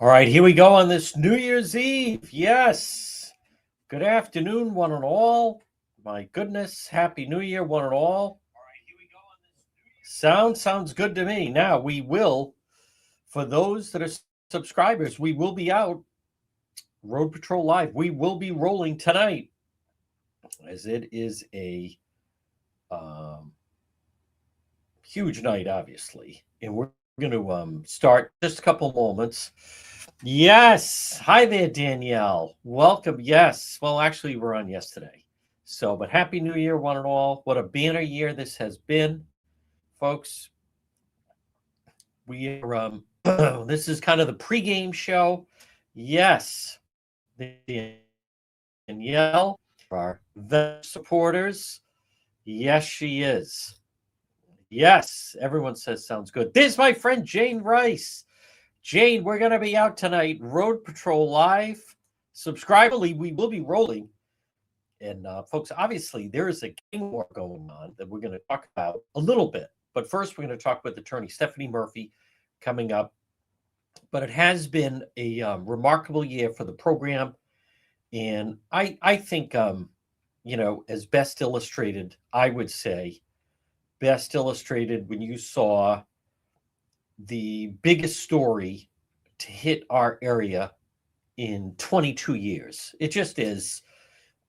All right, here we go on this New Year's Eve. Yes. Good afternoon, one and all. My goodness, Happy New Year, one and all. Sounds good to me. Now, we will, for those that are subscribers, we will be out. Road Patrol Live. We will be rolling tonight, as it is a huge night, obviously. And we're going to start just a couple moments. Yes. Hi there, Danielle. Welcome. Yes. Well, actually, we're on yesterday. So, but Happy New Year, one and all. What a banner year this has been, folks. We are, this is kind of the pregame show. Yes. Danielle, our the supporters. Yes, she is. Yes. Everyone says sounds good. This is my friend Jane Rice. Jane, we're going to be out tonight. Road Patrol Live. Subscriberly, we will be rolling. And folks, obviously, there is a game war going on that we're going to talk about a little bit. But first, we're going to talk with attorney Stephanie Murphy coming up. But it has been a remarkable year for the program. And I think, as Best Illustrated, I would say, Best Illustrated, when you saw the biggest story to hit our area in 22 years. It just is.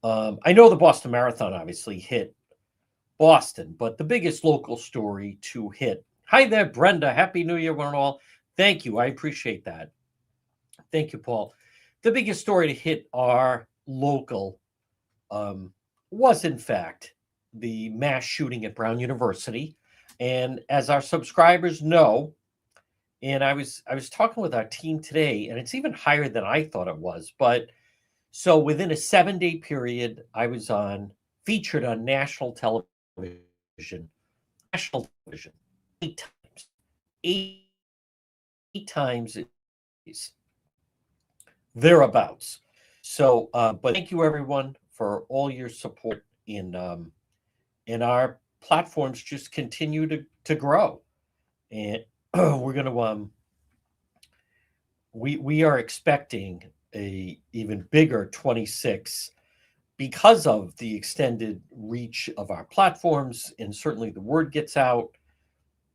I know the Boston Marathon obviously hit Boston, but the biggest local story to hit. Hi there, Brenda. Happy New Year, one and all. Thank you. I appreciate that. Thank you, Paul. The biggest story to hit our local was, in fact, the mass shooting at Brown University. And as our subscribers know, and I was talking with our team today, and it's even higher than I thought it was. But so within a 7-day period, I was featured on national television, 8 times, eight times thereabouts. So, but thank you everyone for all your support in our platforms. Just continue to grow, and we're going to we are expecting a even bigger 26 because of the extended reach of our platforms, and certainly the word gets out.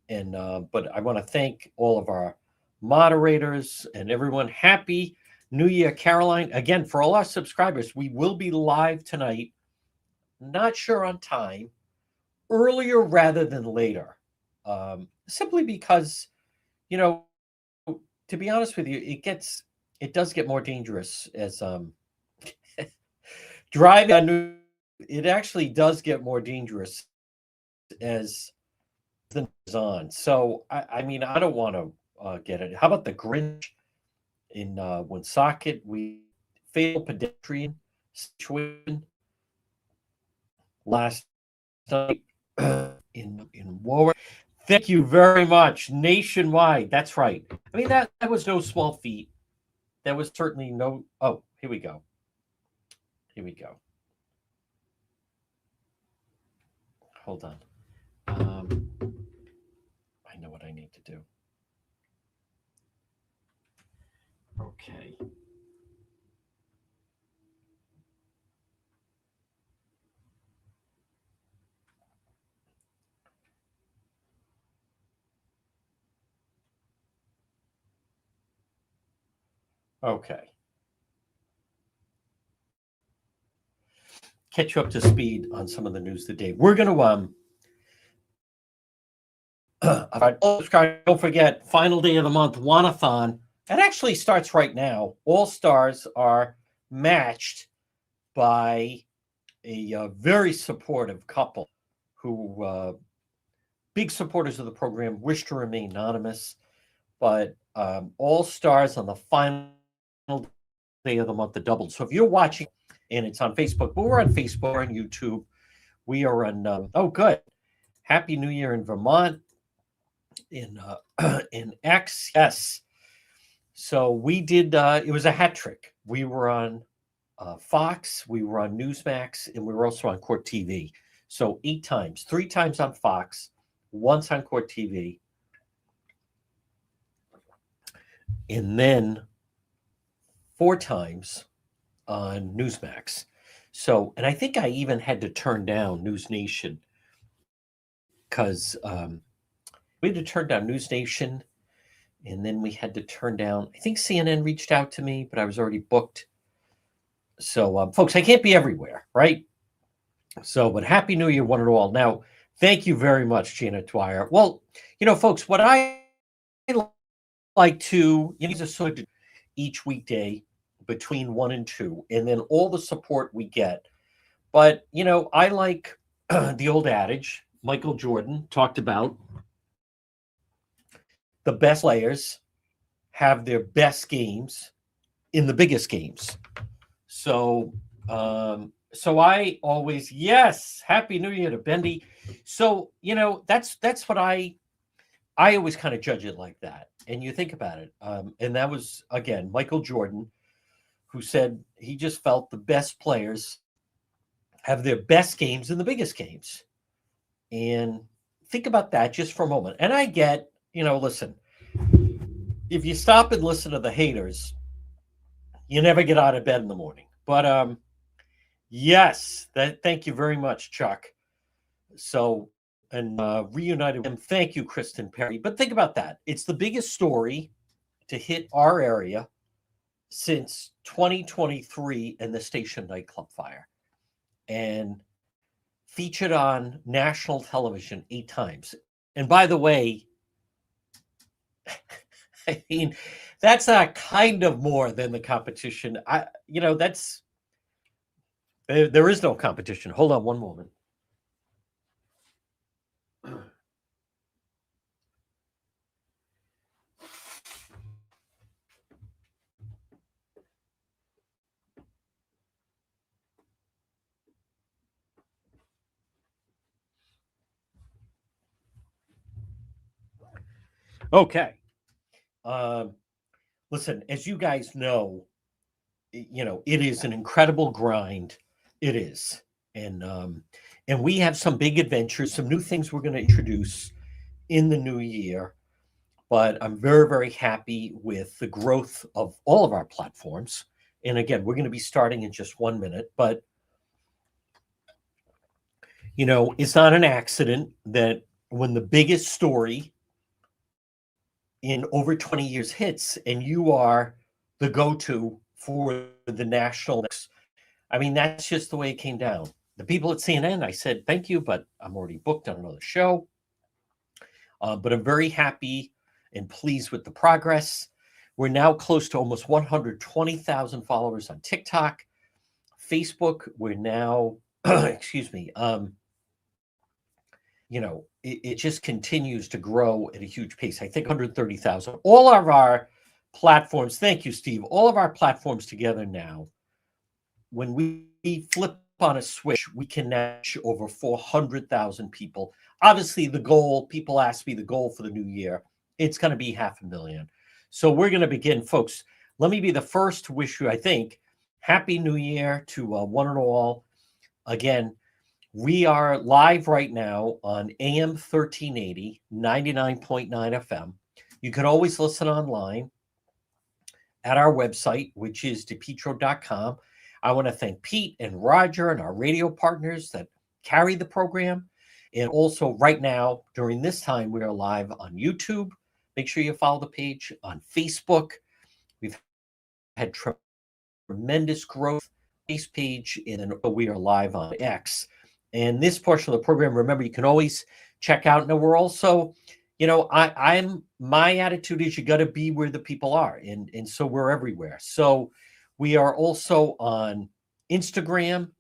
And but I want to thank all of our moderators and everyone. Happy New Year, Caroline. Again, for all our subscribers, we will be live tonight. Not sure on time, earlier rather than later, simply because, to be honest with you, it does get more dangerous as driving on. It actually does get more dangerous as the news is on. So I mean, I don't want to get it. How about the Grinch in Woonsocket? We fatal pedestrian situation last night in Warwick. Thank you very much. Nationwide. That's right. I mean, that was no small feat. That was certainly no. Oh, here we go. Here we go. Hold on. I know what I need to do. Okay. Okay. Catch you up to speed on some of the news today. We're going to don't forget, final day of the month, Wanathon. That actually starts right now. All stars are matched by a very supportive couple who, big supporters of the program, wish to remain anonymous. But all stars on the final day of the month, the doubled. So if you're watching, and it's on Facebook, but we're on Facebook, we're on YouTube. We are on, oh, good. Happy New Year in Vermont. In X, yes. So we did, it was a hat trick. We were on Fox, we were on Newsmax, and we were also on Court TV. So 8 times, 3 times on Fox, once on Court TV. And then 4 times on Newsmax. So, and I think I even had to turn down News Nation because we had to turn down News Nation, and then we had to turn down, I think CNN reached out to me, but I was already booked. So, folks, I can't be everywhere, right? So, but Happy New Year, one and all. Now, thank you very much, Janet Dwyer. Well, folks, what I like to, sort of each weekday between 1 and 2, and then all the support we get. But, I like the old adage Michael Jordan talked about: the best players have their best games in the biggest games. So, so I always, yes, Happy New Year to Bendy. So, that's what I always kind of judge it like that. And you think about it. And that was, again, Michael Jordan, who said he just felt the best players have their best games in the biggest games. And think about that just for a moment. And I get, listen, if you stop and listen to the haters, you never get out of bed in the morning. But yes, thank you very much, Chuck. So, and reunited with him. Thank you, Kristen Perry. But think about that. It's the biggest story to hit our area since 2023 and the Station nightclub fire, and featured on national television 8 times. And by the way, I mean, that's a kind of more than the competition. That's, there is no competition. Hold on one moment. Okay. Listen, as you guys know, it is an incredible grind. It is. And we have some big adventures, some new things we're going to introduce in the new year. But I'm very, very happy with the growth of all of our platforms. And again, we're going to be starting in just 1 minute. But, it's not an accident that when the biggest story in over 20 years hits and you are the go-to for the national, I mean, that's just the way it came down. The people at CNN, I said, thank you, but I'm already booked on another show. But I'm very happy and pleased with the progress. We're now close to almost 120,000 followers on TikTok. Facebook, we're now, excuse me, it just continues to grow at a huge pace. I think 130,000. All of our platforms, thank you, Steve, all of our platforms together now, when we flip on a switch, we can reach over 400,000 people. Obviously, the goal, people ask me the goal for the new year, it's going to be 500,000. So we're going to begin, folks. Let me be the first to wish you, I think, Happy New Year to one and all. Again, we are live right now on AM 1380, 99.9 FM. You can always listen online at our website, which is depetro.com. I want to thank Pete and Roger and our radio partners that carry the program. And also right now, during this time, we are live on YouTube. Make sure you follow the page on Facebook. We've had tremendous growth on this page, and we are live on X. And this portion of the program, remember, you can always check out. Now, we're also, my attitude is you got to be where the people are. And so we're everywhere. So we are also on Instagram,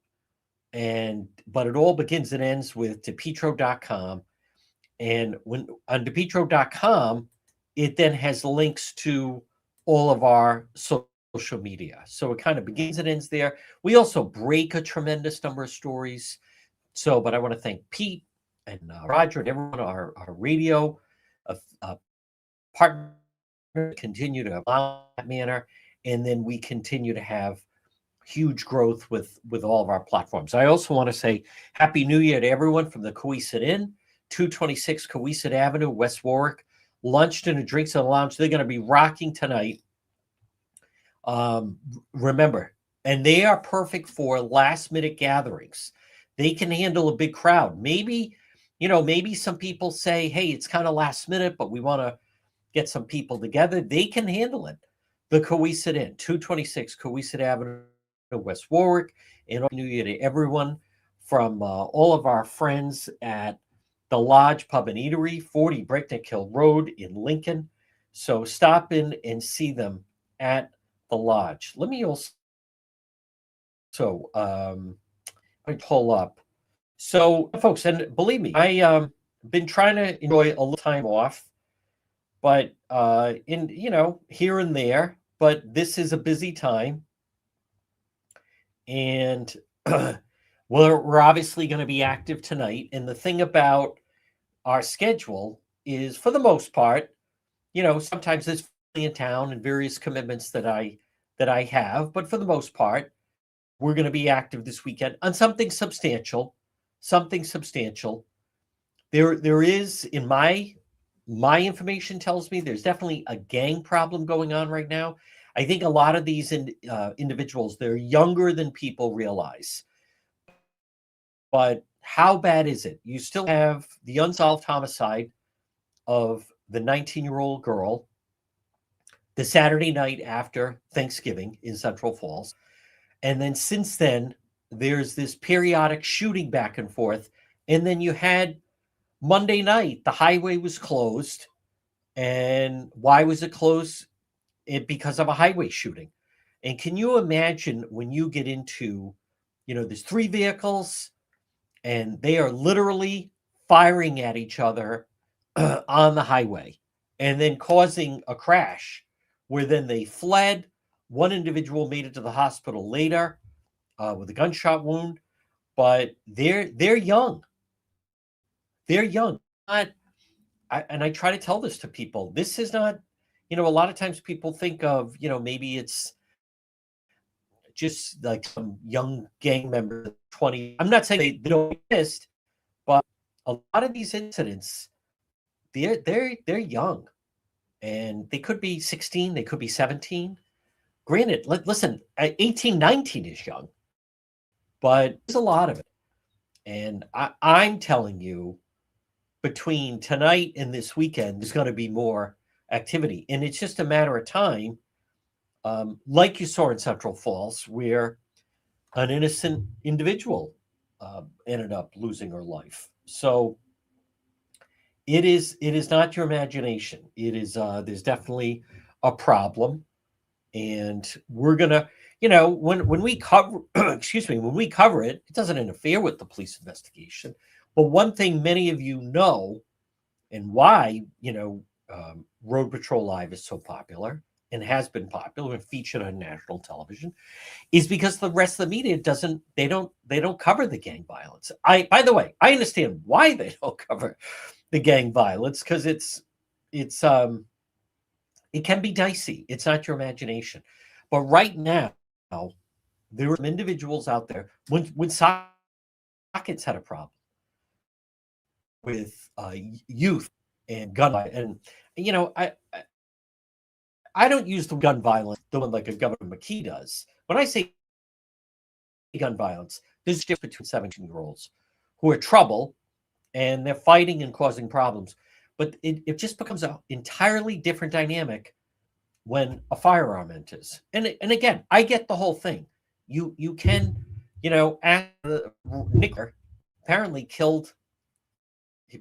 but it all begins and ends with depetro.com. And when on depetro.com, it then has links to all of our social media. So it kind of begins and ends there. We also break a tremendous number of stories. So, but I want to thank Pete and Roger and everyone, our radio partner, continue to allow that manner. And then we continue to have huge growth with all of our platforms. I also want to say Happy New Year to everyone from the Cohasset Inn, 226 Cohasset Avenue, West Warwick. Lunch, dinner, drinks, and lounge. They're going to be rocking tonight. Remember, and they are perfect for last minute gatherings. They can handle a big crowd. Maybe, maybe some people say, hey, it's kind of last minute, but we want to get some people together. They can handle it. The Cohasset Inn, 226 Cohasset Avenue, West Warwick. And New Year to everyone from all of our friends at the Lodge Pub and Eatery, 40 Breakneck Hill Road in Lincoln. So stop in and see them at the Lodge. Let me also pull up. So, folks, and believe me, I been trying to enjoy a little time off, but here and there. But this is a busy time, and we're obviously going to be active tonight. And the thing about our schedule is, for the most part, sometimes there's family in town and various commitments that I have, but for the most part, we're going to be active this weekend on something substantial. There is, in my information tells me, there's definitely a gang problem going on right now. I think a lot of these individuals, they're younger than people realize. But how bad is it? You still have the unsolved homicide of the 19-year-old girl the Saturday night after Thanksgiving in Central Falls. And then since then, there's this periodic shooting back and forth. And then you had Monday night, the highway was closed. And why was it closed? Because of a highway shooting. And can you imagine when you get into, there's 3 vehicles and they are literally firing at each other on the highway and then causing a crash where then they fled. One individual made it to the hospital later with a gunshot wound, but they're young. They're young. And I try to tell this to people. This is not, a lot of times people think of, maybe it's just like some young gang member, 20. I'm not saying they don't exist, but a lot of these incidents, they're young, and they could be 16, they could be 17. Granted, listen, 18, 19 is young, but there's a lot of it. And I'm telling you, between tonight and this weekend, there's going to be more activity. And it's just a matter of time, like you saw in Central Falls, where an innocent individual ended up losing her life. So it is not your imagination. It is there's definitely a problem. And we're gonna, when we cover when we cover it, it doesn't interfere with the police investigation. But one thing many of you know, and why Road Patrol Live is so popular and has been popular and featured on national television, is because the rest of the media don't cover the gang violence. By the way, I understand why they don't cover the gang violence, because it can be dicey. It's not your imagination. But right now, there are some individuals out there. When Sockets had a problem with youth and gun violence, and I don't use the gun violence the one like a Governor McKee does. When I say gun violence, there's a difference between 17-year-olds who are trouble and they're fighting and causing problems. But it just becomes an entirely different dynamic when a firearm enters. And again, I get the whole thing. You can, Nick apparently killed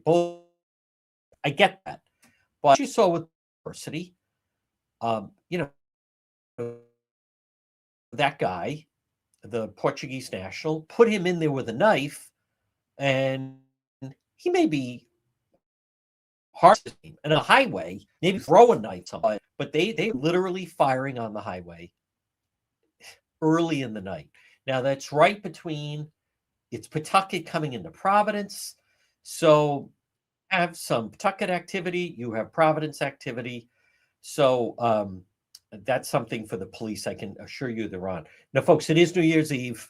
both. I get that. But you saw with diversity, that guy, the Portuguese national, put him in there with a knife, and he may be harsh in a highway, maybe throw a knife somewhere, but they literally firing on the highway early in the night. Now that's right between, it's Pawtucket coming into Providence, so have some Pawtucket activity, you have Providence activity, so that's something for the police. I can assure you they're on. Now, folks, it is New Year's Eve,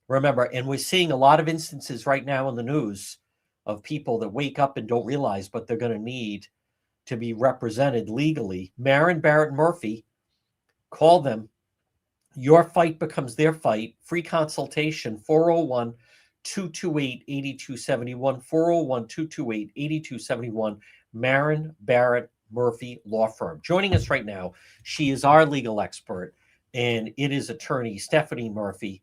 remember, and we're seeing a lot of instances right now in the news of people that wake up and don't realize, but they're going to need to be represented legally. Marin Barrett Murphy Call them. Your fight becomes their fight. Free consultation, 401 228 8271. 401 228 8271. Marin Barrett Murphy Law Firm. Joining us right now, she is our legal expert, and it is attorney Stephanie Murphy.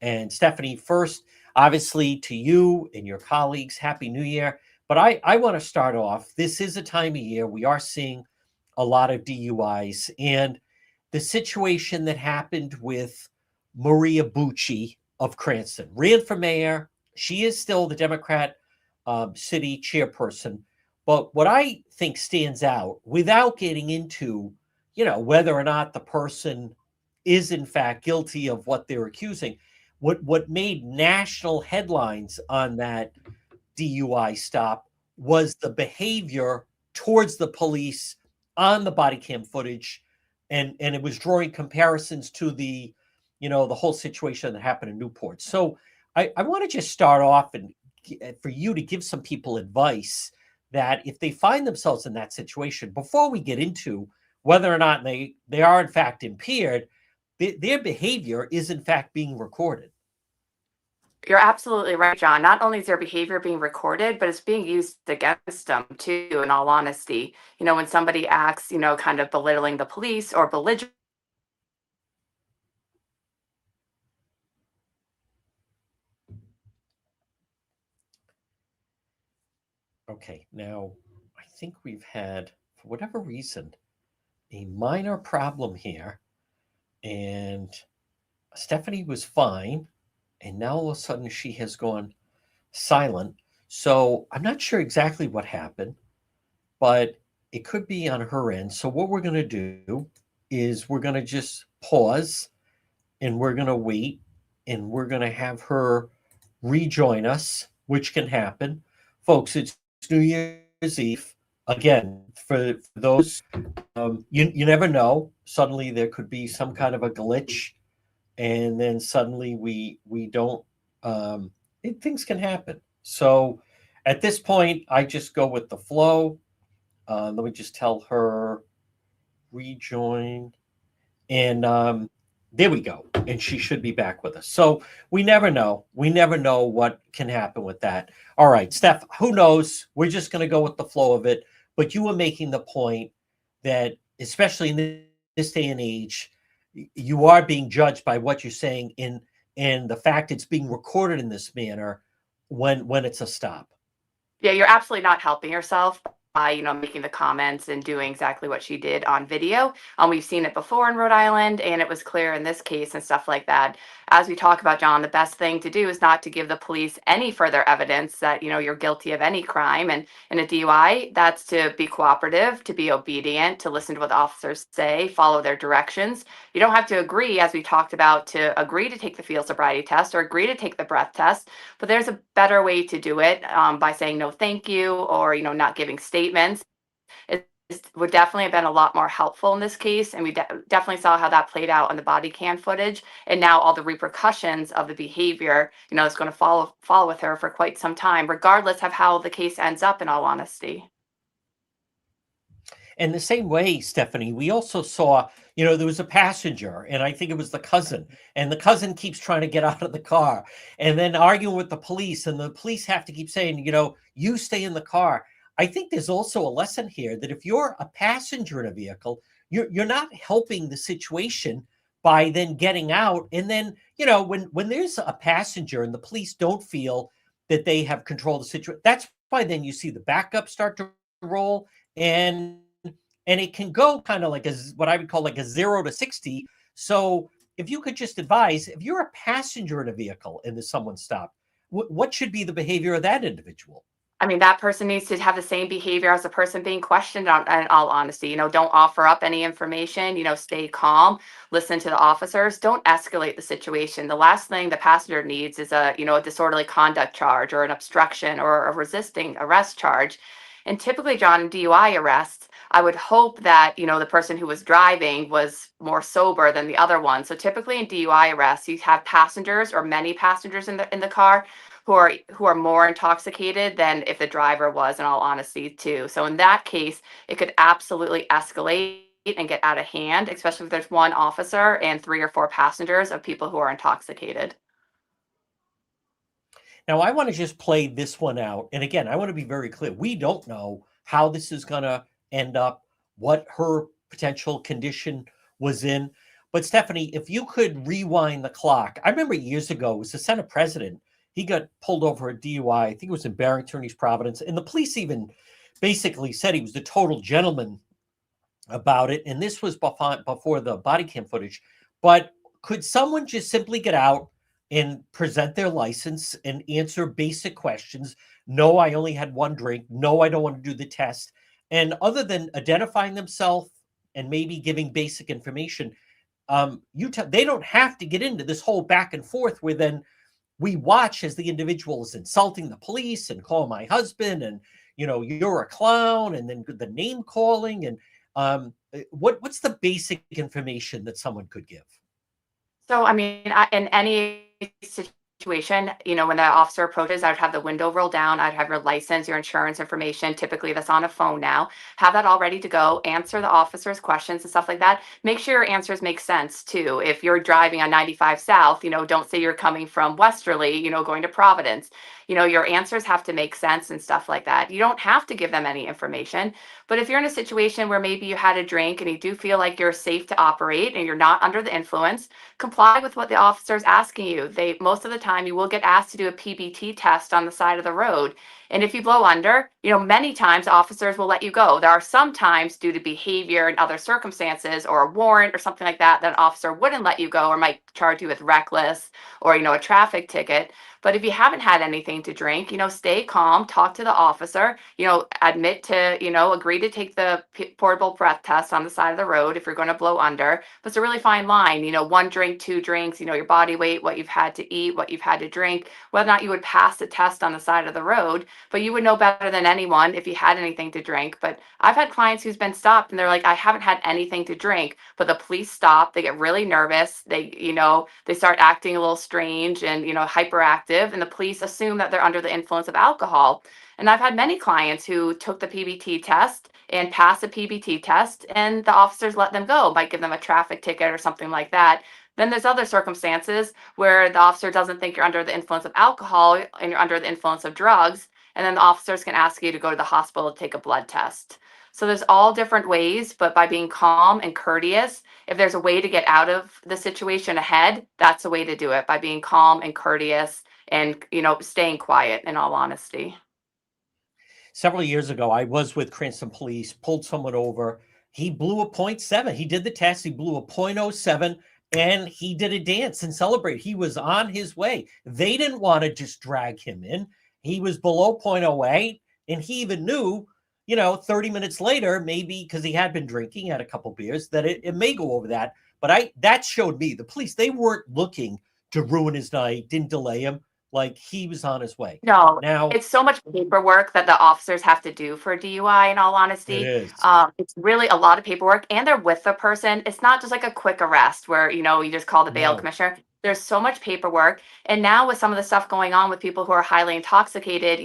And Stephanie, first, obviously, to you and your colleagues, Happy New Year. But I want to start off. This is a time of year we are seeing a lot of DUIs. And the situation that happened with Maria Bucci of Cranston, ran for mayor. She is still the Democrat city chairperson. But what I think stands out, without getting into, whether or not the person is in fact guilty of what they're accusing, what made national headlines on that DUI stop was the behavior towards the police on the body cam footage, and it was drawing comparisons to the whole situation that happened in Newport. So I want to just start off and for you to give some people advice that if they find themselves in that situation, before we get into whether or not they are in fact impaired, their behavior is in fact being recorded. You're absolutely right, John. Not only is their behavior being recorded, but it's being used against them too, in all honesty. When somebody acts, kind of belittling the police or belligerent. Okay, now I think we've had, for whatever reason, a minor problem here. And Stephanie was fine. And now all of a sudden she has gone silent. So I'm not sure exactly what happened, but it could be on her end. So what we're going to do is we're going to just pause and we're going to wait and we're going to have her rejoin us, which can happen. Folks, it's New Year's Eve. Again, for those, you never know. Suddenly there could be some kind of a glitch, and then suddenly we don't. Things can happen. So at this point, I just go with the flow. Let me just tell her rejoin, and there we go. And she should be back with us. So we never know. We never know what can happen with that. All right, Steph, who knows? We're just going to go with the flow of it. But you were making the point that, especially in this day and age, you are being judged by what you're saying in the fact it's being recorded in this manner when it's a stop. Yeah, you're absolutely not helping yourself by, making the comments and doing exactly what she did on video. We've seen it before in Rhode Island, and it was clear in this case and stuff like that. As we talk about, John, the best thing to do is not to give the police any further evidence that, you're guilty of any crime. And in a DUI, that's to be cooperative, to be obedient, to listen to what the officers say, follow their directions. You don't have to agree, as we talked about, to agree to take the field sobriety test or agree to take the breath test. But there's a better way to do it by saying no thank you, or not giving statements. It would definitely have been a lot more helpful in this case, and we definitely saw how that played out on the body cam footage, and now all the repercussions of the behavior is going to follow with her for quite some time, regardless of how the case ends up, in all honesty. And the same way, Stephanie, we also saw, there was a passenger, and I think it was the cousin, and the cousin keeps trying to get out of the car and then arguing with the police, and the police have to keep saying, you stay in the car. I think there's also a lesson here that if you're a passenger in a vehicle, you're not helping the situation by then getting out. And then, when there's a passenger and the police don't feel that they have control of the situation, that's why then you see the backup start to roll, and it can go kind of like what I would call like a 0 to 60. So if you could just advise, if you're a passenger in a vehicle and there's someone stopped, what should be the behavior of that individual? I mean, that person needs to have the same behavior as the person being questioned, in all honesty. Don't offer up any information, stay calm, listen to the officers, don't escalate the situation. The last thing the passenger needs is a disorderly conduct charge or an obstruction or a resisting arrest charge. And typically, John, in DUI arrests, I would hope that, the person who was driving was more sober than the other one. So typically in DUI arrests, you have passengers or many passengers in the car who are more intoxicated than if the driver was, in all honesty, too. So in that case, it could absolutely escalate. and get out of hand, especially if there's one officer and 3 or 4 passengers of people who are intoxicated. Now, I want to just play this one out. And again, I want to be very clear. We don't know how this is going to end up, what her potential condition was in. But Stephanie, if you could rewind the clock, I remember years ago, it was the Senate president. He got pulled over a DUI. I think it was in Barrington, East Providence. And the police even basically said he was the total gentleman about it. And this was before the body cam footage. But could someone just simply get out and present their license and answer basic questions? No, I only had one drink. No, I don't want to do the test. And other than identifying themselves and maybe giving basic information, they don't have to get into this whole back and forth where then we watch as the individual is insulting the police and call my husband and, you're a clown, and then the name calling. And what's the basic information that someone could give? So, I mean, in any situation, when the officer approaches, I'd have the window roll down. I'd have your license, your insurance information. Typically, that's on a phone now. Have that all ready to go. Answer the officer's questions and stuff like that. Make sure your answers make sense too. If you're driving on 95 South, don't say you're coming from Westerly, going to Providence. Your answers have to make sense and stuff like that. You don't have to give them any information. But if you're in a situation where maybe you had a drink and you do feel like you're safe to operate and you're not under the influence, comply with what the officer is asking you. Most of the time you will get asked to do a PBT test on the side of the road. And if you blow under, many times officers will let you go. There are some times due to behavior and other circumstances or a warrant or something like that, that an officer wouldn't let you go or might charge you with reckless or, a traffic ticket. But if you haven't had anything to drink, stay calm, talk to the officer, admit to, agree to take the portable breath test on the side of the road if you're going to blow under. But it's a really fine line, 1 drink, 2 drinks, your body weight, what you've had to eat, what you've had to drink, whether or not you would pass the test on the side of the road. But you would know better than anyone if you had anything to drink. But I've had clients who's been stopped and they're like, I haven't had anything to drink, but the police stop, they get really nervous. They, they start acting a little strange and, hyperactive, and the police assume that they're under the influence of alcohol. And I've had many clients who took the PBT test and passed the PBT test, and the officers let them go, might give them a traffic ticket or something like that. Then there's other circumstances where the officer doesn't think you're under the influence of alcohol and you're under the influence of drugs, and then the officers can ask you to go to the hospital to take a blood test. So there's all different ways, but by being calm and courteous, if there's a way to get out of the situation ahead, that's the way to do it, by being calm and courteous and, staying quiet, in all honesty. Several years ago, I was with Cranston Police, pulled someone over. He blew a .7. He did the test. He blew a .07, and he did a dance and celebrate. He was on his way. They didn't want to just drag him in. He was below .08, and he even knew, 30 minutes later, maybe because he had been drinking, had a couple beers, that it may go over that. But that showed me the police, they weren't looking to ruin his night, didn't delay him. Like, he was on his way. No, Now, it's so much paperwork that the officers have to do for DUI, in all it honesty. is. It's really a lot of paperwork, and they're with the person. It's not just like a quick arrest where, you just call the bail No. commissioner. There's so much paperwork. And now with some of the stuff going on with people who are highly intoxicated,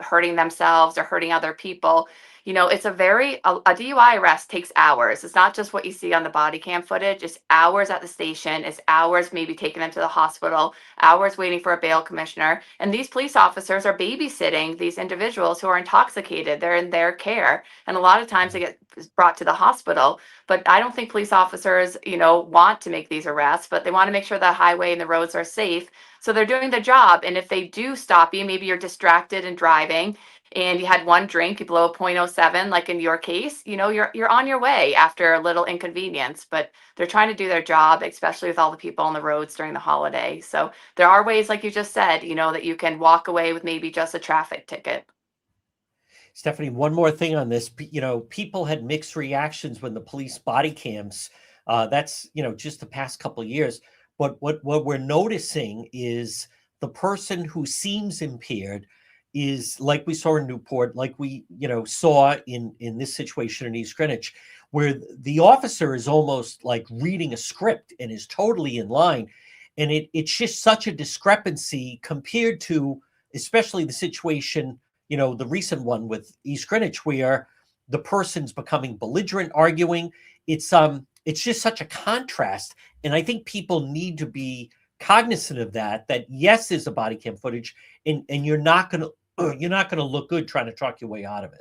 hurting themselves or hurting other people, it's a DUI arrest takes hours. It's not just what you see on the body cam footage. It's hours at the station. It's hours maybe taking them to the hospital, hours waiting for a bail commissioner. And these police officers are babysitting these individuals who are intoxicated. They're in their care. And a lot of times they get brought to the hospital. But I don't think police officers, want to make these arrests, but they want to make sure the highway and the roads are safe. So they're doing their job. And if they do stop you, maybe you're distracted and driving, and you had 1 drink, you blow a .07, like in your case, you're on your way after a little inconvenience. But they're trying to do their job, especially with all the people on the roads during the holiday. So there are ways, like you just said, that you can walk away with maybe just a traffic ticket. Stephanie, one more thing on this. People had mixed reactions when the police body cams. That's just the past couple of years. But what we're noticing is the person who seems impaired is, like we saw in Newport, like we saw in this situation in East Greenwich, where the officer is almost like reading a script and is totally in line, and it's just such a discrepancy compared to, especially the situation, the recent one with East Greenwich, where the person's becoming belligerent, arguing. It's just such a contrast. And I think people need to be cognizant of that yes, there's a body cam footage, and you're not going to look good trying to talk your way out of it.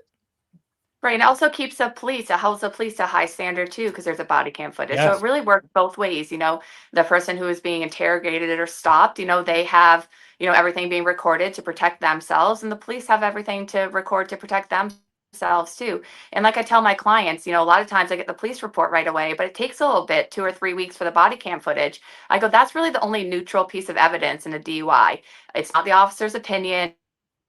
Right, and it also keeps the police, it holds the police to a high standard too, because there's a body cam footage. So Yes. it really works both ways. The person who is being interrogated or stopped, they have, everything being recorded to protect themselves, and the police have everything to record to protect themselves too. And like I tell my clients, a lot of times I get the police report right away, but it takes a little bit, 2 or 3 weeks for the body cam footage. I go, that's really the only neutral piece of evidence in a DUI. It's not the officer's opinion.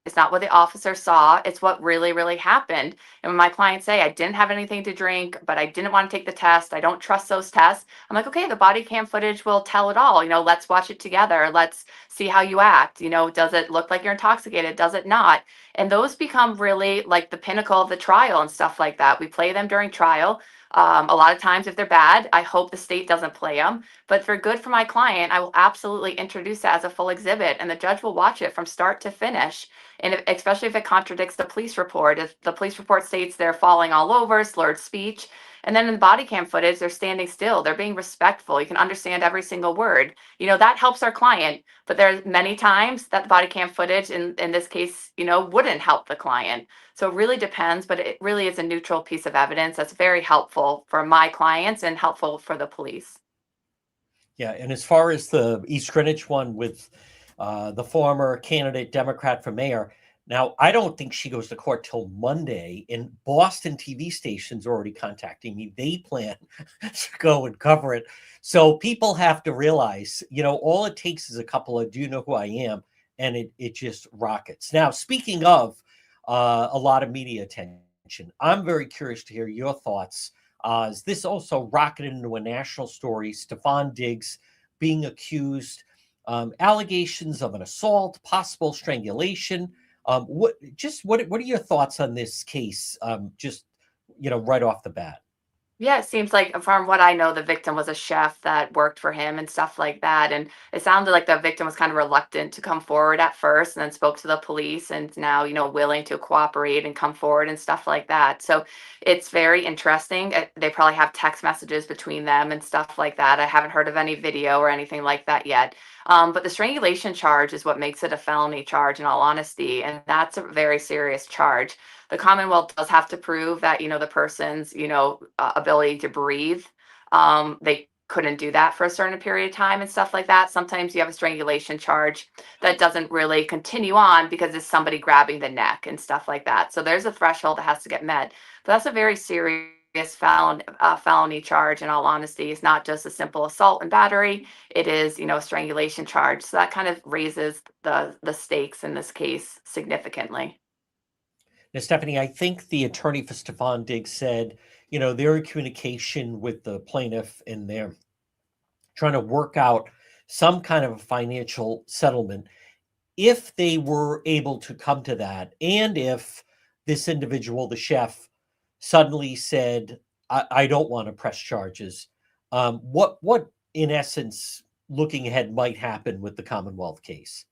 It's not what the officer saw. It's what really, really happened. And when my clients say, I didn't have anything to drink, but I didn't want to take the test, I don't trust those tests. I'm like, okay, the body cam footage will tell it all. Let's watch it together. Let's see how you act. Does it look like you're intoxicated? Does it not? And those become really like the pinnacle of the trial and stuff like that. We play them during trial. A lot of times, if they're bad, I hope the state doesn't play them. But if they're good for my client, I will absolutely introduce that as a full exhibit, and the judge will watch it from start to finish. And especially if it contradicts the police report, if the police report states they're falling all over, slurred speech, and then in the body cam footage, they're standing still, they're being respectful, you can understand every single word, that helps our client. But there's many times that the body cam footage, in this case, wouldn't help the client. So it really depends, but it really is a neutral piece of evidence that's very helpful for my clients and helpful for the police. Yeah, and as far as the East Greenwich one with the former candidate Democrat for mayor, now I don't think she goes to court till Monday, and Boston TV stations are already contacting me. They plan to go and cover it. So people have to realize, all it takes is a couple of "Do you know who I am?" and it just rockets. Now, speaking of a lot of media attention, I'm very curious to hear your thoughts. Is this also rocketed into a national story? Stefan Diggs being accused, allegations of an assault, possible strangulation. What are your thoughts on this case? Right off the bat. Yeah, it seems like from what I know, the victim was a chef that worked for him and stuff like that. And it sounded like the victim was kind of reluctant to come forward at first and then spoke to the police and now, willing to cooperate and come forward and stuff like that. So it's very interesting. They probably have text messages between them and stuff like that. I haven't heard of any video or anything like that yet. But the strangulation charge is what makes it a felony charge, in all honesty. And that's a very serious charge. The Commonwealth does have to prove that, the person's, ability to breathe. They couldn't do that for a certain period of time and stuff like that. Sometimes you have a strangulation charge that doesn't really continue on because it's somebody grabbing the neck and stuff like that. So there's a threshold that has to get met. But that's a very serious felony charge, in all honesty. It's not just a simple assault and battery. It is, a strangulation charge. So that kind of raises the stakes in this case significantly. Now, Stephanie, I think the attorney for Stefan Diggs said, they're in communication with the plaintiff and they're trying to work out some kind of a financial settlement. If they were able to come to that, and if this individual, the chef, suddenly said, I don't want to press charges, what in essence, looking ahead, might happen with the Commonwealth case?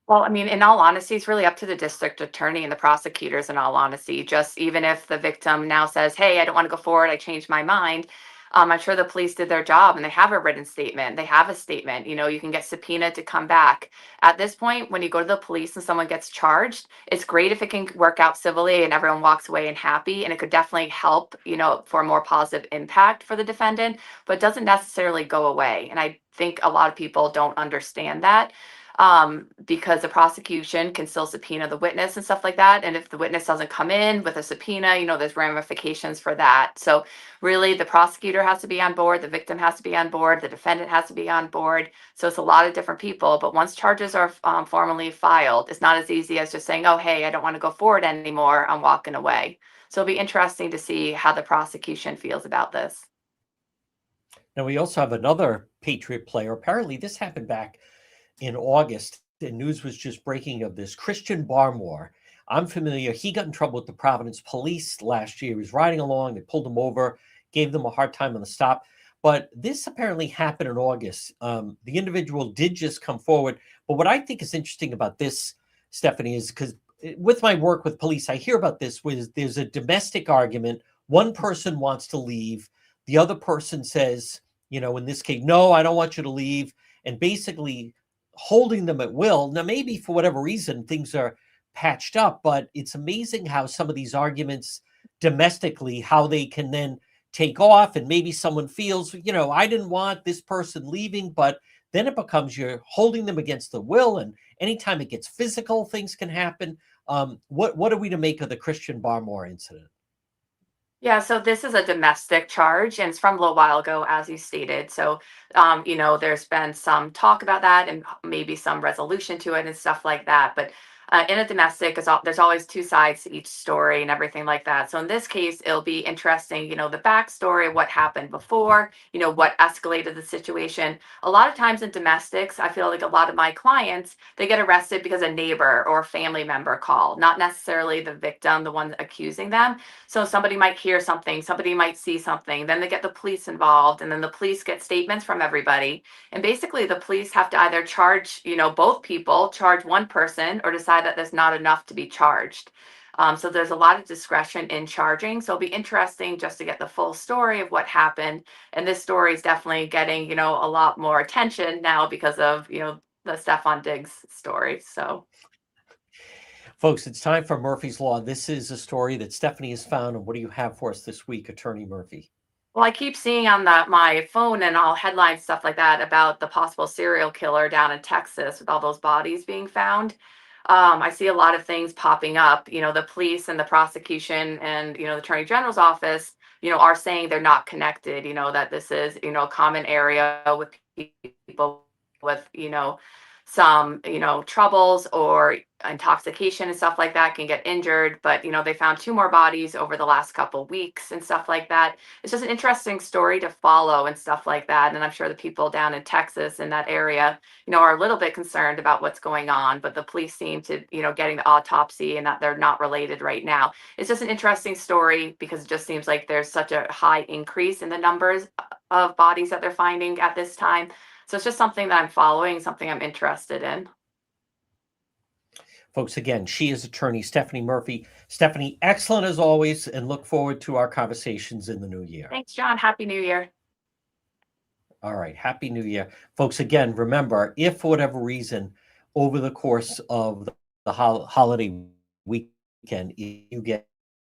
Well, I mean, in all honesty, it's really up to the district attorney and the prosecutors, in all honesty. Just even if the victim now says, hey, I don't want to go forward, I changed my mind. I'm sure the police did their job and they have a written statement. They have a statement. You can get subpoenaed to come back. At this point, when you go to the police and someone gets charged, it's great if it can work out civilly and everyone walks away and happy. And it could definitely help, for a more positive impact for the defendant, but it doesn't necessarily go away. And I think a lot of people don't understand that. Because the prosecution can still subpoena the witness and stuff like that. And if the witness doesn't come in with a subpoena, there's ramifications for that. So really the prosecutor has to be on board, the victim has to be on board, the defendant has to be on board. So it's a lot of different people. But once charges are formally filed, it's not as easy as just saying, oh, hey, I don't want to go forward anymore, I'm walking away. So it'll be interesting to see how the prosecution feels about this. Now, we also have another Patriot player. Apparently this happened back in August, the news was just breaking of this. Christian Barmore, I'm familiar. He got in trouble with the Providence police last year. He was riding along. They pulled him over, gave them a hard time on the stop. But this apparently happened in August. The individual did just come forward. But what I think is interesting about this, Stephanie, is because with my work with police, I hear about this where there's a domestic argument. One person wants to leave. The other person says, in this case, no, I don't want you to leave. And basically holding them at will. Now, maybe for whatever reason, things are patched up, but it's amazing how some of these arguments domestically, how they can then take off. And maybe someone feels, I didn't want this person leaving, but then it becomes you're holding them against the will. And anytime it gets physical, things can happen. What are we to make of the Christian Barmore incident? Yeah, so this is a domestic charge and it's from a little while ago, as you stated. So, there's been some talk about that and maybe some resolution to it and stuff like that. But in a domestic, there's always two sides to each story and everything like that. So in this case, it'll be interesting, the backstory, what happened before, what escalated the situation. A lot of times in domestics, I feel like a lot of my clients, they get arrested because a neighbor or a family member call, not necessarily the victim, the one accusing them. So somebody might hear something, somebody might see something, then they get the police involved, and then the police get statements from everybody. And basically the police have to either charge, both people, charge one person, or decide that there's not enough to be charged. So there's a lot of discretion in charging. So it'll be interesting just to get the full story of what happened. And this story is definitely getting, a lot more attention now because of, the Stefan Diggs story. So folks, it's time for Murphy's Law. This is a story that Stephanie has found. And what do you have for us this week, Attorney Murphy? Well, I keep seeing on my phone and all headlines, stuff like that, about the possible serial killer down in Texas with all those bodies being found. I see a lot of things popping up. The police and the prosecution and, the Attorney General's office, are saying they're not connected, that this is, a common area with people with, some, troubles or intoxication and stuff like that can get injured. But, they found two more bodies over the last couple weeks and stuff like that. It's just an interesting story to follow and stuff like that. And I'm sure the people down in Texas in that area, are a little bit concerned about what's going on, but the police seem to, getting the autopsy and that they're not related right now. It's just an interesting story because it just seems like there's such a high increase in the numbers of bodies that they're finding at this time. So it's just something that I'm following, something I'm interested in. Folks, again, she is attorney Stephanie Murphy. Stephanie, excellent as always, and look forward to our conversations in the new year. Thanks, John. Happy New Year. All right. Happy New Year. Folks, again, remember, if for whatever reason, over the course of the holiday weekend, you get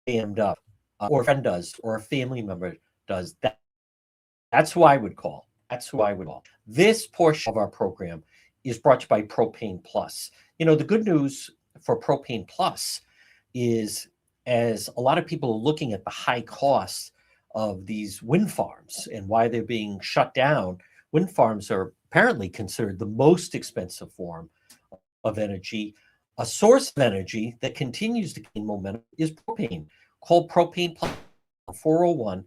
jammed up, or a friend does, or a family member does, that's who I would call. That's who I would call. This portion of our program is brought to you by Propane Plus. The good news for Propane Plus is, as a lot of people are looking at the high costs of these wind farms and why they're being shut down, wind farms are apparently considered the most expensive form of energy. A source of energy that continues to gain momentum is propane. Call Propane Plus 401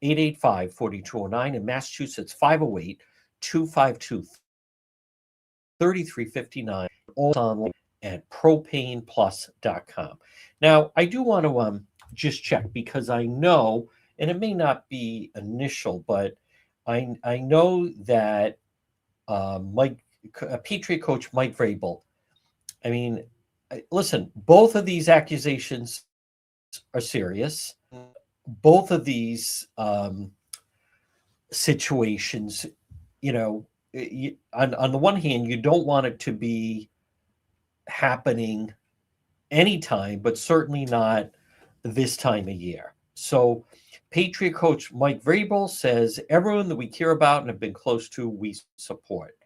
885 4209 in Massachusetts, 508-252-3359, all online at propaneplus.com. Now, I do want to just check, because I know, and it may not be initial, but I know that Patriot coach Mike Vrabel, listen, both of these accusations are serious. Both of these situations, on the one hand, you don't want it to be happening anytime, but certainly not this time of year. So Patriot coach Mike Vrabel says, everyone that we care about and have been close to, we support.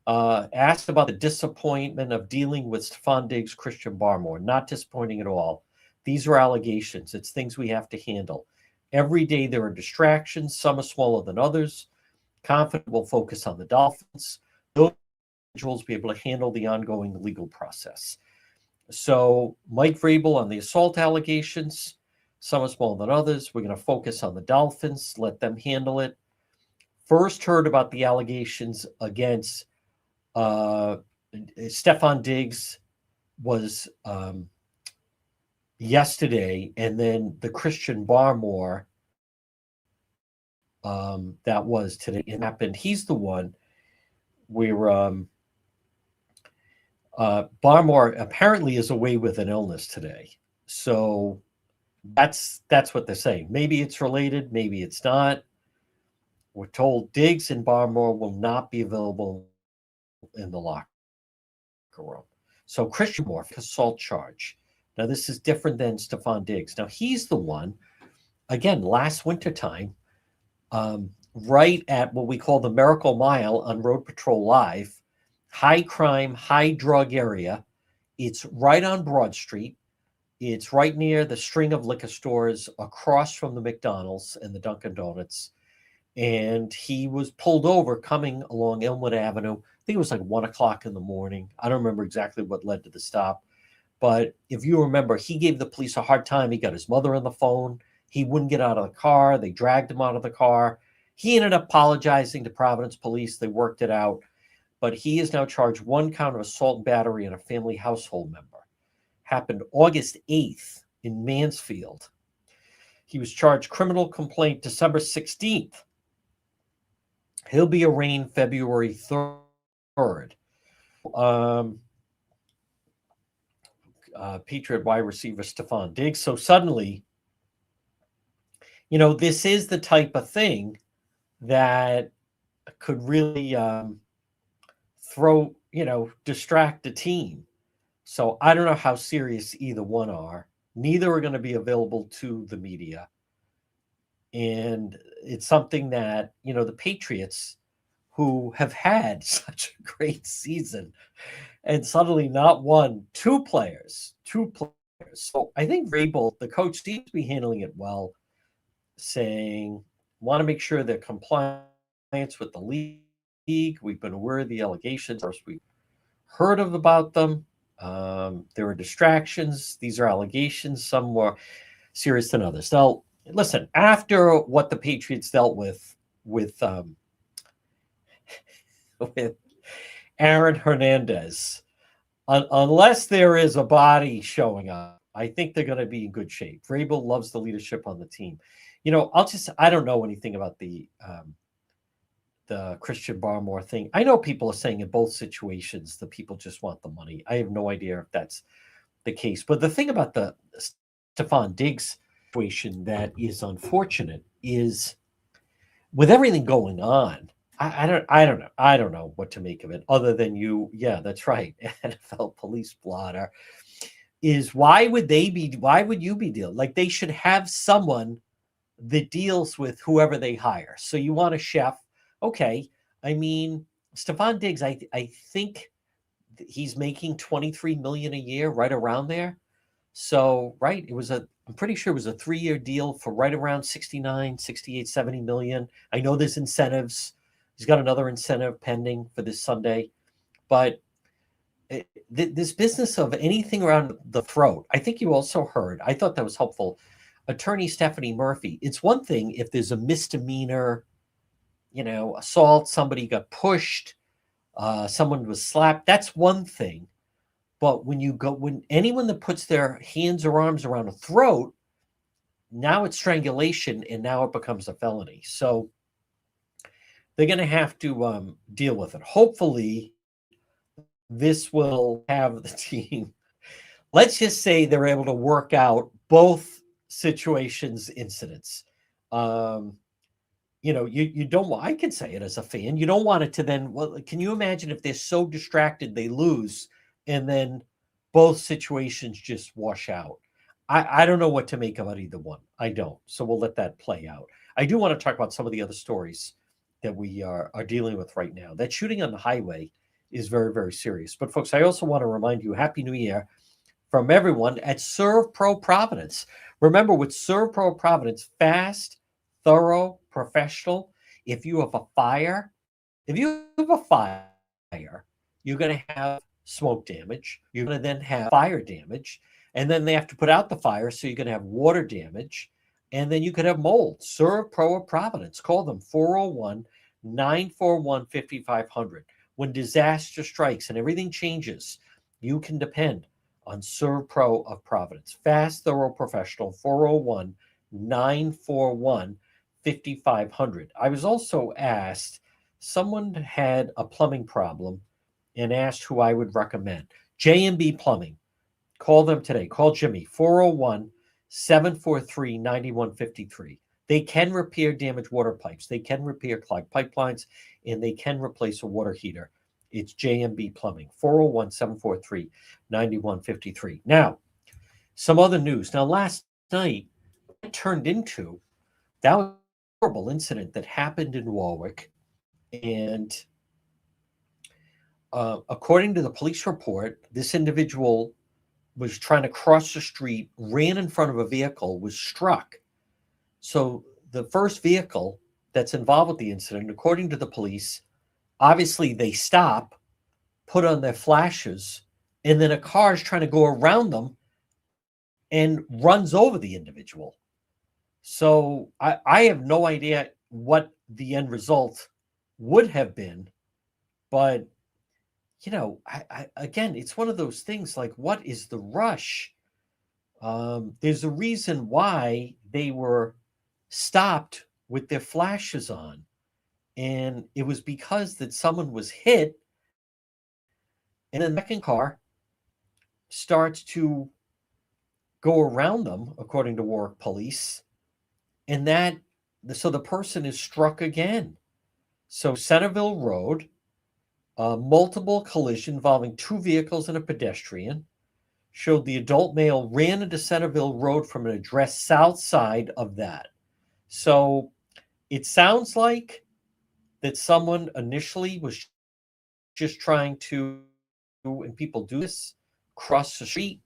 Asked about the disappointment of dealing with Stefan Diggs, Christian Barmore. Not disappointing at all. These are allegations. It's things we have to handle. Every day there are distractions. Some are smaller than others. Confident we'll focus on the Dolphins. Those individuals will be able to handle the ongoing legal process. So Mike Vrabel on the assault allegations. Some are smaller than others. We're going to focus on the Dolphins. Let them handle it. First heard about the allegations against Stefan Diggs was yesterday, and then the Christian Barmore that was today. It happened. He's the one where Barmore apparently is away with an illness today. So that's what they're saying. Maybe it's related, maybe it's not. We're told Diggs and Barmore will not be available in the locker room. So Christian Moore, assault charge. Now this is different than Stephon Diggs. Now he's the one, again, last wintertime, right at what we call the Miracle Mile on Road Patrol Live, high crime, high drug area. It's right on Broad Street. It's right near the string of liquor stores across from the McDonald's and the Dunkin' Donuts. And he was pulled over coming along Elmwood Avenue. I think it was like 1 o'clock in the morning. I don't remember exactly what led to the stop. But if you remember, he gave the police a hard time. He got his mother on the phone. He wouldn't get out of the car. They dragged him out of the car. He ended up apologizing to Providence Police. They worked it out. But he is now charged 1 count of assault and battery on a family household member. Happened August 8th in Mansfield. He was charged criminal complaint December 16th. He'll be arraigned February 3rd. Patriot wide receiver Stephon Diggs. So suddenly, this is the type of thing that could really distract the team. So I don't know how serious either one are. Neither are going to be available to the media. And it's something that, the Patriots, who have had such a great season, and suddenly not one, two players. So I think Vrabel, the coach, seems to be handling it well, saying, want to make sure they're compliant with the league. We've been aware of the allegations. Of course, we've heard about them. There are distractions. These are allegations. Some more serious than others. Now, listen, after what the Patriots dealt with Aaron Hernandez, unless there is a body showing up, I think they're going to be in good shape. Vrabel loves the leadership on the team. I don't know anything about the Christian Barmore thing. I know people are saying in both situations the people just want the money. I have no idea if that's the case. But the thing about the Stephon Diggs situation that is unfortunate is, with everything going on, I don't know what to make of it other than that's right. NFL police blotter is why would you be dealing? Like, they should have someone that deals with whoever they hire. So you want a chef. Okay. I mean, Stephon Diggs, I think he's making $23 million a year, right around there. So, right. I'm pretty sure it was a 3-year deal for right around 69, 68, 70 million. I know there's incentives. He's got another incentive pending for this Sunday. But this business of anything around the throat, I think you also heard, I thought that was helpful. Attorney Stephanie Murphy, it's one thing if there's a misdemeanor, assault, somebody got pushed, someone was slapped, that's one thing. But when anyone that puts their hands or arms around a throat, now it's strangulation, and now it becomes a felony. So they're going to have to deal with it. Hopefully, this will have the team. Let's just say they're able to work out both situations, incidents. You don't want, I can say it as a fan, you don't want it to then, well, can you imagine if they're so distracted they lose and then both situations just wash out? I don't know what to make about either one. I don't. So we'll let that play out. I do want to talk about some of the other stories that we are dealing with right now. That shooting on the highway is very, very serious. But folks, I also want to remind you, Happy New Year from everyone at ServPro Providence. Remember, with ServPro Providence, fast, thorough, professional. If you have a fire, you're going to have smoke damage. You're going to then have fire damage. And then they have to put out the fire, so you're going to have water damage. And then you could have mold. ServPro of Providence. Call them 401-941-5500. When disaster strikes and everything changes, you can depend on ServPro of Providence. Fast, thorough, professional. 401-941-5500. I was also asked, someone had a plumbing problem and asked who I would recommend. J&B Plumbing. Call them today. Call Jimmy, 401-743-9153. They can repair damaged water pipes. They can repair clogged pipelines, and they can replace a water heater. It's J&B Plumbing, 401-743-9153. Now, some other news. Now, last night, it turned into that was a horrible incident that happened in Warwick. And according to the police report, this individual was trying to cross the street, ran in front of a vehicle, was struck. So the first vehicle that's involved with the incident, according to the police, obviously they stop, put on their flashes, and then a car is trying to go around them and runs over the individual. So I have no idea what the end result would have been, but you know, again, it's one of those things like, what is the rush? There's a reason why they were stopped with their flashes on, and it was because that someone was hit, and then the second car starts to go around them, according to Warwick police, and so the person is struck again. So Centerville Road, multiple collision involving two vehicles and a pedestrian, showed the adult male ran into Centerville Road from an address south side of that. So it sounds like that someone initially was just trying to, and people do this, cross the street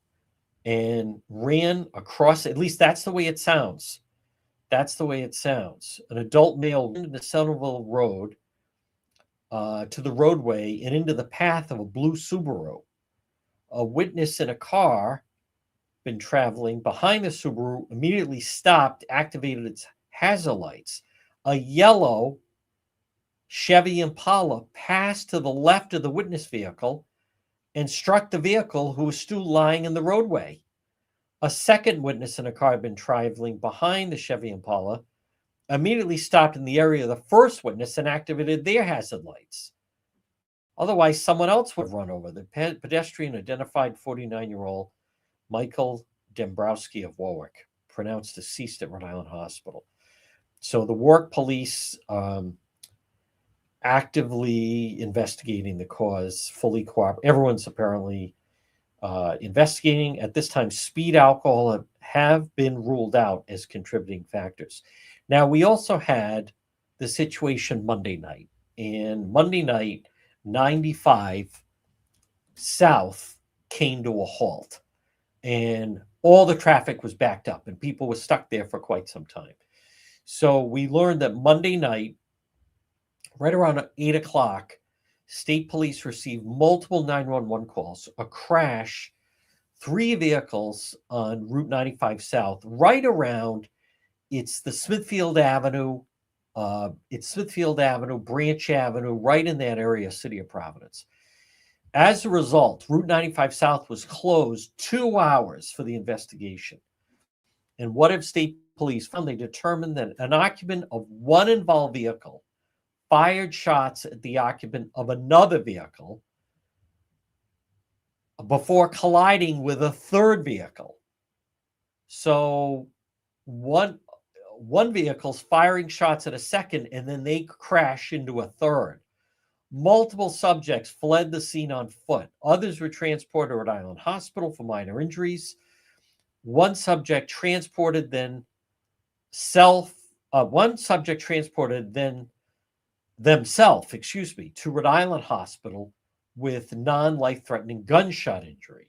and ran across. At least that's the way it sounds. That's the way it sounds. An adult male ran into Centerville Road to the roadway and into the path of a blue Subaru. A witness in a car been traveling behind the Subaru immediately stopped, activated its hazard lights. A yellow Chevy Impala passed to the left of the witness vehicle and struck the vehicle, who was still lying in the roadway. A second witness in a car had been traveling behind the Chevy Impala, immediately stopped in the area of the first witness and activated their hazard lights. Otherwise, someone else would run over. The pedestrian identified 49-year-old Michael Dembrowski of Warwick, pronounced deceased at Rhode Island Hospital. So the Warwick police actively investigating the cause, fully cooperating. Everyone's apparently investigating. At this time, speed, alcohol have been ruled out as contributing factors. Now, we also had the situation Monday night. And Monday night, 95 South came to a halt. And all the traffic was backed up and people were stuck there for quite some time. So we learned that Monday night, right around 8 o'clock, state police received multiple 911 calls, a crash, 3 vehicles on Route 95 South, right around, it's the Smithfield Avenue, Branch Avenue, right in that area, City of Providence. As a result, Route 95 South was closed 2 hours for the investigation. And what have state police found? They determined that an occupant of one involved vehicle fired shots at the occupant of another vehicle before colliding with a third vehicle. So one vehicle's firing shots at a second, and then they crash into a third. Multiple subjects fled the scene on foot. Others were transported to Rhode Island Hospital for minor injuries. One subject transported themselves to Rhode Island Hospital with non-life-threatening gunshot injury.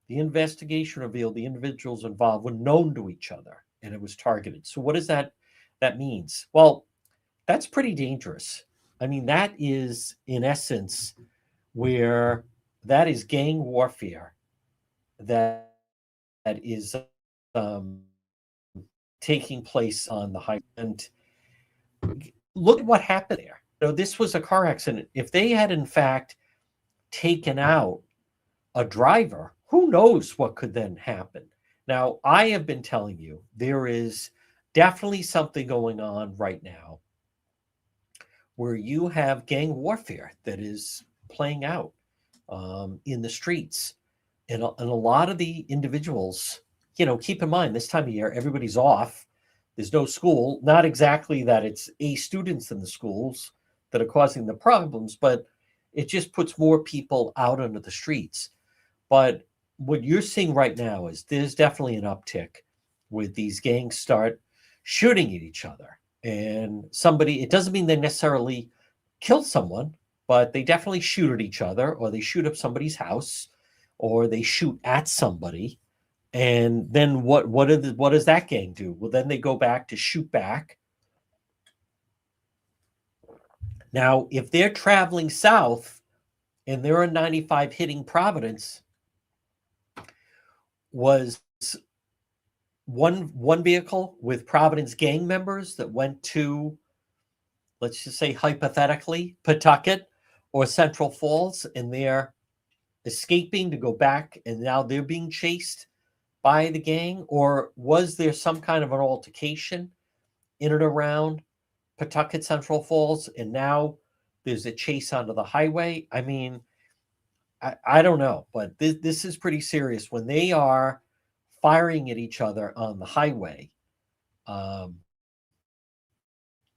The investigation revealed the individuals involved were known to each other, and it was targeted. So what does that means? Well, that's pretty dangerous. I mean, that is, in essence, where that is gang warfare that is taking place on the highway. And look at what happened there. So this was a car accident. If they had, in fact, taken out a driver, who knows what could then happen? Now, I have been telling you, there is definitely something going on right now where you have gang warfare that is playing out. in the streets. And a lot of the individuals, keep in mind this time of year, everybody's off. There's no school. Not exactly that it's students in the schools that are causing the problems, but it just puts more people out onto the streets. But what you're seeing right now is there's definitely an uptick with these gangs start shooting at each other. And it doesn't mean they necessarily kill someone, but they definitely shoot at each other, or they shoot up somebody's house, or they shoot at somebody. And then what does that gang do? Well, then they go back to shoot back. Now, if they're traveling south and they're on 95 hitting Providence, was one vehicle with Providence gang members that went to, let's just say hypothetically, Pawtucket or Central Falls, and they're escaping to go back, and now they're being chased by the gang? Or was there some kind of an altercation in and around Pawtucket, Central Falls, and now there's a chase onto the highway? I mean, I don't know, but this is pretty serious. When they are firing at each other on the highway,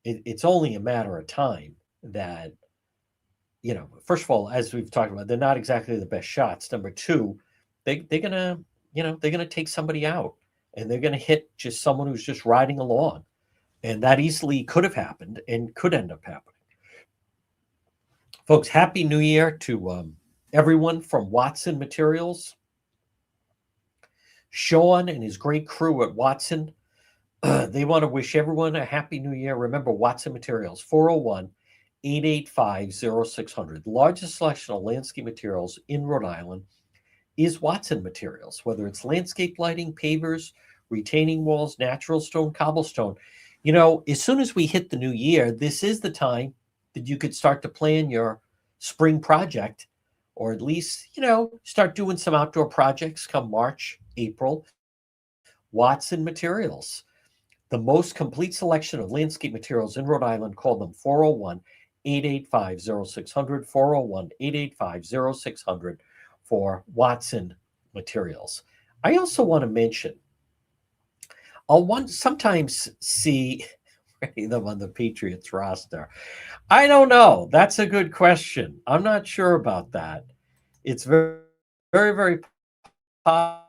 it's only a matter of time that, first of all, as we've talked about, they're not exactly the best shots. Number two, they're gonna take somebody out, and they're gonna hit just someone who's just riding along, and that easily could have happened and could end up happening. Folks, Happy New Year to everyone from Watson Materials. Sean and his great crew at Watson, they want to wish everyone a Happy New Year. Remember, Watson Materials, 401-885-0600. The largest selection of landscape materials in Rhode Island is Watson Materials, whether it's landscape lighting, pavers, retaining walls, natural stone, cobblestone. As soon as we hit the new year, this is the time that you could start to plan your spring project, or at least, start doing some outdoor projects come March, April. Watson Materials, the most complete selection of landscape materials in Rhode Island. Call them 401-885-0600, 401-885-0600 for Watson Materials. I also want to mention, I'll sometimes see them on the Patriots roster. I don't know. That's a good question. I'm not sure about that. It's very, very, very possible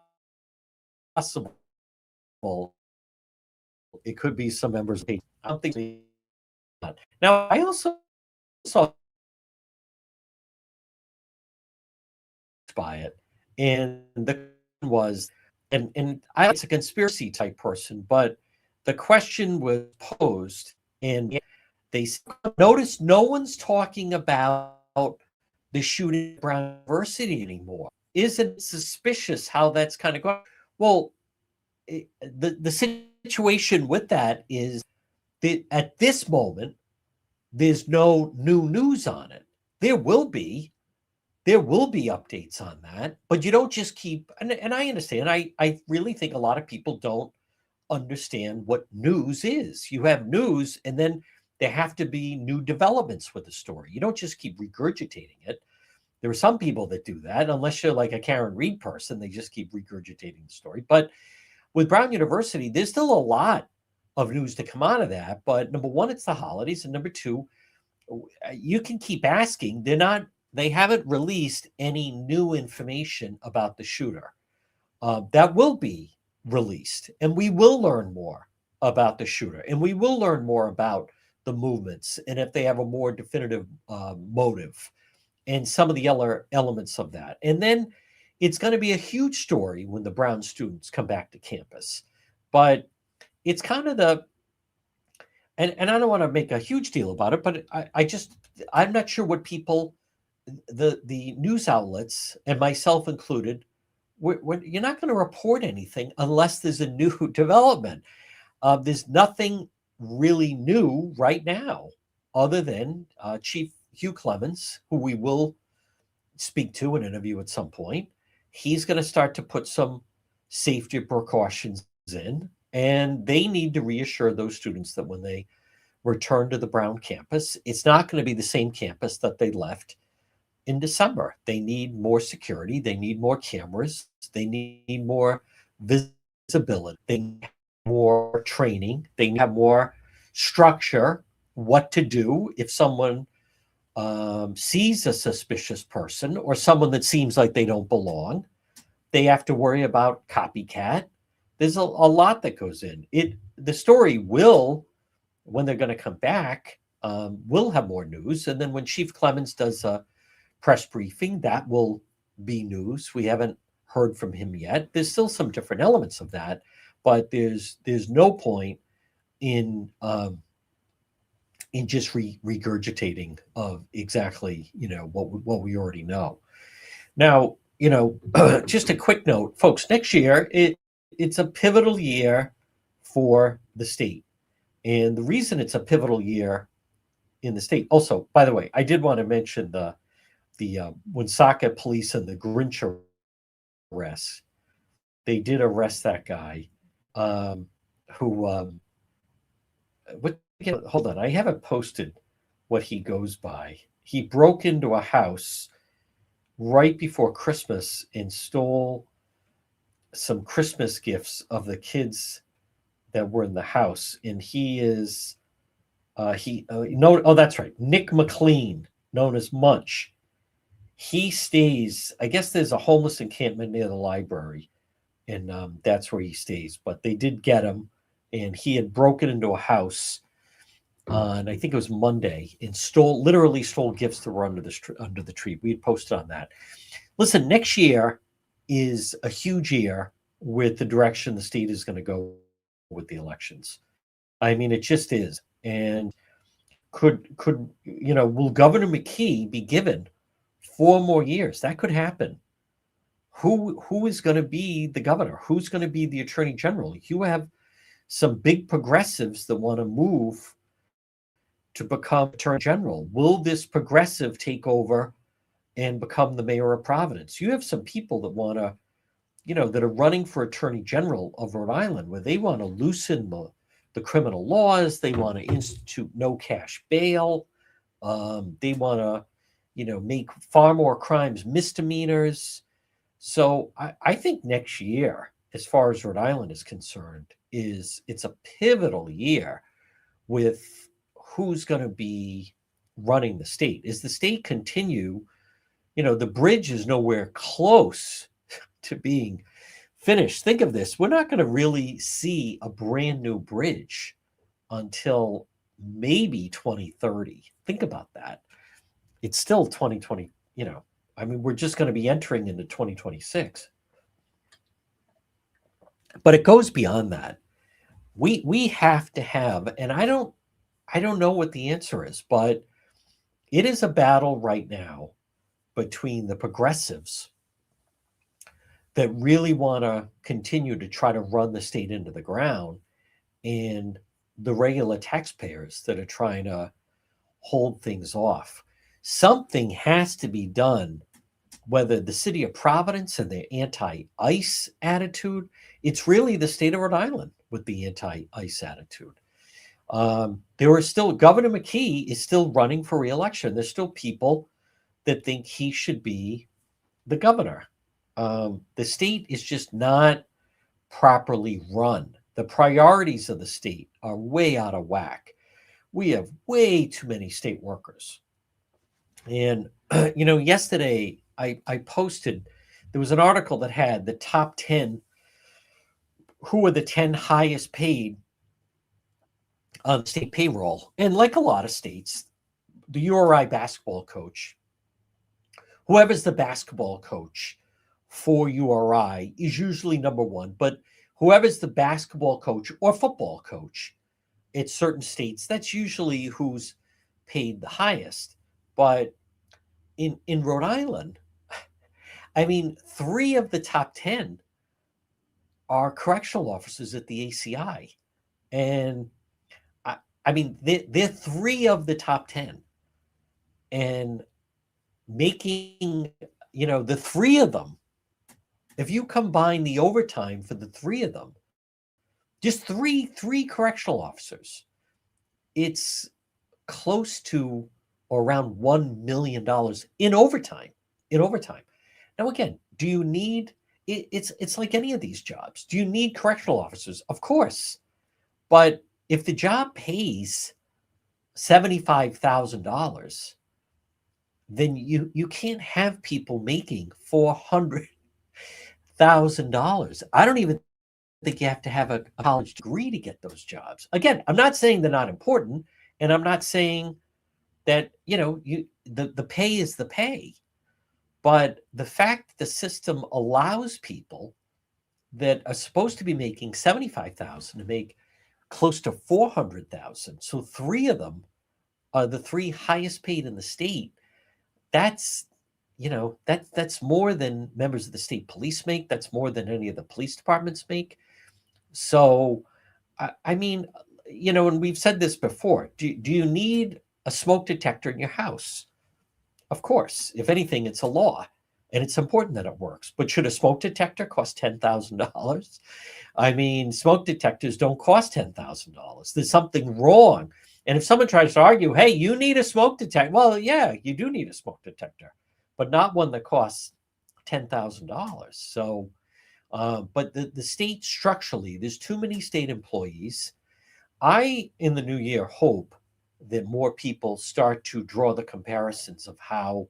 it could be some members of the Patriots. I don't think not. Now, I also saw by it, and the was, and it's a conspiracy type person, but the question was posed, and they notice no one's talking about the shooting at Brown University anymore. Isn't it suspicious how that's kind of going? Well, the situation with that is that at this moment, there's no new news on it. There will be updates on that, but you don't just keep, and I understand, I really think a lot of people don't understand what news is. You have news, and then there have to be new developments with the story. You don't just keep regurgitating it. There are some people that do that, unless you're like a Karen Reed person, they just keep regurgitating the story. But with Brown University, there's still a lot of news to come out of that. But number one, it's the holidays, and number two, you can keep asking. They haven't released any new information about the shooter. That will be released, and we will learn more about the shooter, and we will learn more about the movements, and if they have a more definitive motive, and some of the other elements of that. And then it's going to be a huge story when the Brown students come back to campus. But it's kind of and I don't want to make a huge deal about it, but I'm not sure what people, the news outlets, and myself included, you're not going to report anything unless there's a new development. There's nothing really new right now, other than Chief Hugh Clemens, who we will speak to and interview at some point. He's going to start to put some safety precautions in, and they need to reassure those students that when they return to the Brown campus, it's not going to be the same campus that they left in December. They need more security. They need more cameras. They need more visibility. They need more training. They need more structure, what to do if someone sees a suspicious person or someone that seems like they don't belong. They have to worry about copycat. There's a lot that goes in. The story will, when they're going to come back, we'll have more news. And then when Chief Clements does a press briefing, that will be news. We haven't heard from him yet. There's still some different elements of that, but there's no point in just regurgitating of exactly what we already know. Now, just a quick note, folks. Next year, it's a pivotal year for the state. And the reason it's a pivotal year in the state, also, by the way, I did want to mention the Woonsocket police and the Grinch arrest. They did arrest that guy who, hold on, I haven't posted what he goes by. He broke into a house right before Christmas and stole some Christmas gifts of the kids that were in the house. And he is, that's right, Nick McLean, known as Munch. He stays, I guess there's a homeless encampment near the library, and that's where he stays. But they did get him, and he had broken into a house on, I think it was Monday, and literally stole gifts that were under the tree. We had posted on that. Listen, next year is a huge year with the direction the state is going to go with the elections. I mean, it just is. And will Governor McKee be given 4 more years? That could happen. Who is going to be the governor? Who's going to be the attorney general? You have some big progressives that want to move to become attorney general. Will this progressive take over and become the mayor of Providence? You have some people that want to, that are running for attorney general of Rhode Island, where they want to loosen the criminal laws. They want to institute no cash bail. They want to, make far more crimes misdemeanors. So I think next year, as far as Rhode Island is concerned, it's a pivotal year with who's going to be running the state. As the state continue, the bridge is nowhere close to being finished. Think of this. We're not going to really see a brand new bridge until maybe 2030. Think about that. It's still 2020, we're just going to be entering into 2026. But it goes beyond that. We have to have, and I don't know what the answer is, but it is a battle right now between the progressives that really want to continue to try to run the state into the ground and the regular taxpayers that are trying to hold things off. Something has to be done, whether the city of Providence and their anti-ICE attitude. It's really the state of Rhode Island with the anti-ICE attitude. There are still, Governor McKee is still running for re-election. There's still people that think he should be the governor. The state is just not properly run. The priorities of the state are way out of whack. We have way too many state workers. And, yesterday I posted, there was an article that had the top 10, who are the 10 highest paid on state payroll. And like a lot of states, the URI basketball coach, whoever's the basketball coach for URI is usually number one, but whoever's the basketball coach or football coach at certain states, that's usually who's paid the highest. But in Rhode Island, 3 of the top 10 are correctional officers at the ACI. And they're 3 of the top 10. And making, the 3 of them, if you combine the overtime for the 3 of them, just three correctional officers, it's close to or around $1 million in overtime. In overtime. Now, again, do you need it's like any of these jobs. Do you need correctional officers? Of course. But if the job pays $75,000, then you can't have people making $400,000. I don't even think you have to have a college degree to get those jobs. Again, I'm not saying they're not important, and I'm not saying that the pay is the pay, but the fact the system allows people that are supposed to be making 75,000 to make close to 400,000. So three of them are the three highest paid in the state. That's that's more than members of the state police make. That's more than any of the police departments make. So, I mean, and we've said this before. Do you need a smoke detector in your house? Of course. If anything, it's a law, and it's important that it works. But should a smoke detector cost $10,000? I mean, smoke detectors don't cost $10,000. There's something wrong. And if someone tries to argue, hey, you need a smoke detector. Well, yeah, you do need a smoke detector, but not one that costs $10,000. So, but the state structurally, there's too many state employees. I, in the new year, hope that more people start to draw the comparisons of how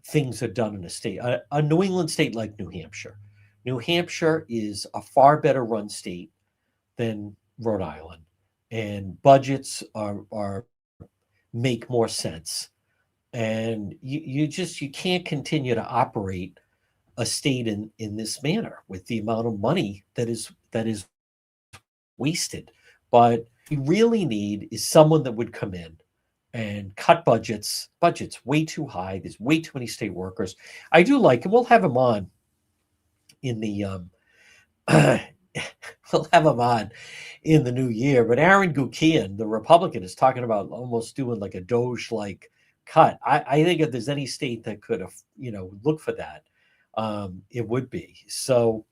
things are done in a state, a New England state like New Hampshire. New Hampshire is a far better run state than Rhode Island, and budgets are make more sense. And you can't continue to operate a state in this manner with the amount of money that is wasted. But you really need is someone that would come in and cut budgets way too high. There's way too many state workers. I do like, and we'll have him on in the we'll have him on in the new year. But Aaron Gukian, the Republican, is talking about almost doing like a Doge like cut. I think if there's any state that could have look for that, it would be. So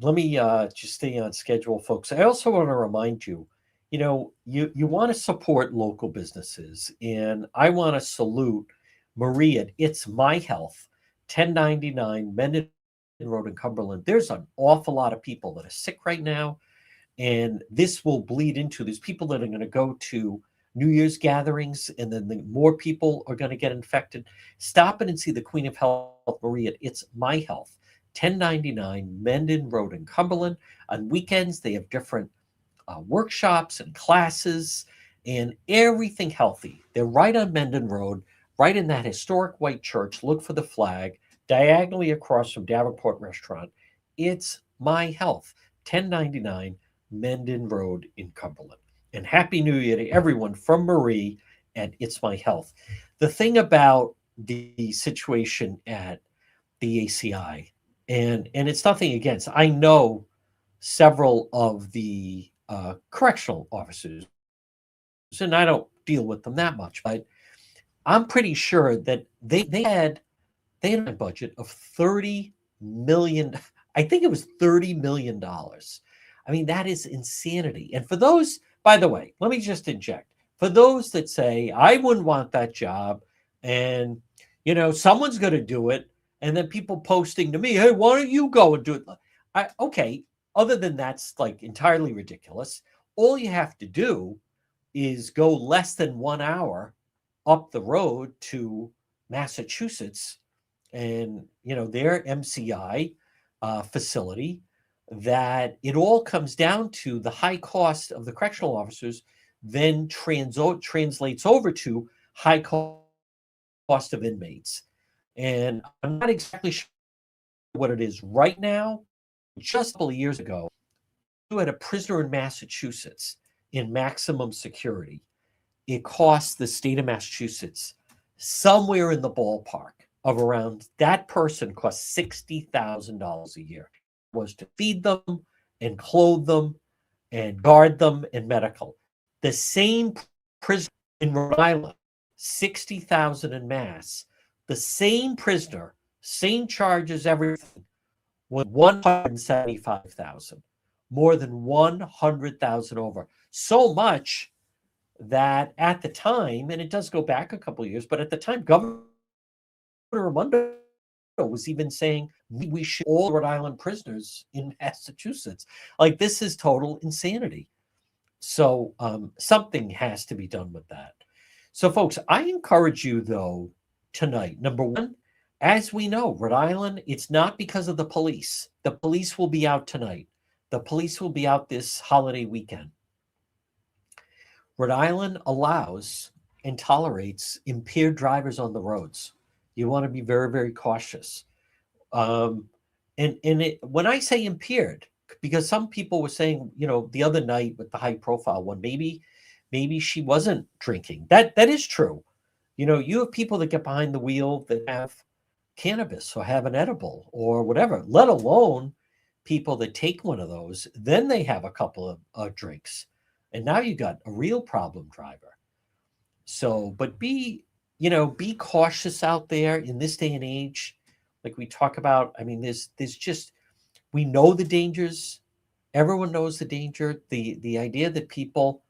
let me just stay on schedule, folks. I also want to remind you, you want to support local businesses, and I want to salute Marie at It's My Health, 1099 Mendon Road in Cumberland. There's an awful lot of people that are sick right now, and this will bleed into. There's people that are going to go to New Year's gatherings, and then more people are going to get infected. Stop in and see the Queen of Health, Marie at It's My Health, 1099 Mendon Road in Cumberland. On weekends, they have different workshops and classes and everything healthy. They're right on Mendon Road, right in that historic white church. Look for the flag, diagonally across from Davenport Restaurant. It's My Health, 1099 Mendon Road in Cumberland. And Happy New Year to everyone from Marie at It's My Health. The thing about the situation at the ACI, and it's nothing against, I know several of the correctional officers, and I don't deal with them that much, but I'm pretty sure that they had a budget of $30 million. I think it was $30 million. I mean, that is insanity. And for those, by the way, let me just inject, for those that say, I wouldn't want that job, and someone's going to do it, and then people posting to me, hey, why don't you go and do it? Okay, other than that's like entirely ridiculous. All you have to do is go less than 1 hour up the road to Massachusetts and their MCI facility, that it all comes down to the high cost of the correctional officers then translates over to high cost of inmates. And I'm not exactly sure what it is right now. Just a couple of years ago, you had a prisoner in Massachusetts in maximum security. It cost the state of Massachusetts somewhere in the ballpark of around, that person cost $60,000 a year. It was to feed them and clothe them and guard them and medical. The same prisoner in Rhode Island, $60,000 in Mass. The same prisoner, same charges, everything, was $175,000, more than $100,000 over. So much that at the time, and it does go back a couple of years, but at the time, Governor Raimondo was even saying we should all Rhode Island prisoners in Massachusetts. Like, this is total insanity. So something has to be done with that. So, folks, I encourage you, though, tonight, number one, as we know, Rhode Island, it's not because of the police. The police will be out tonight. The police will be out this holiday weekend. Rhode Island allows and tolerates impaired drivers on the roads. You want to be very, very cautious. When I say impaired, because some people were saying, the other night with the high profile one, maybe she wasn't drinking. That is true. You have people that get behind the wheel that have cannabis or have an edible or whatever, let alone people that take one of those, then they have a couple of drinks. And now you got a real problem driver. So, but be cautious out there in this day and age. Like we talk about, I mean, there's just, we know the dangers. Everyone knows the danger. The idea that people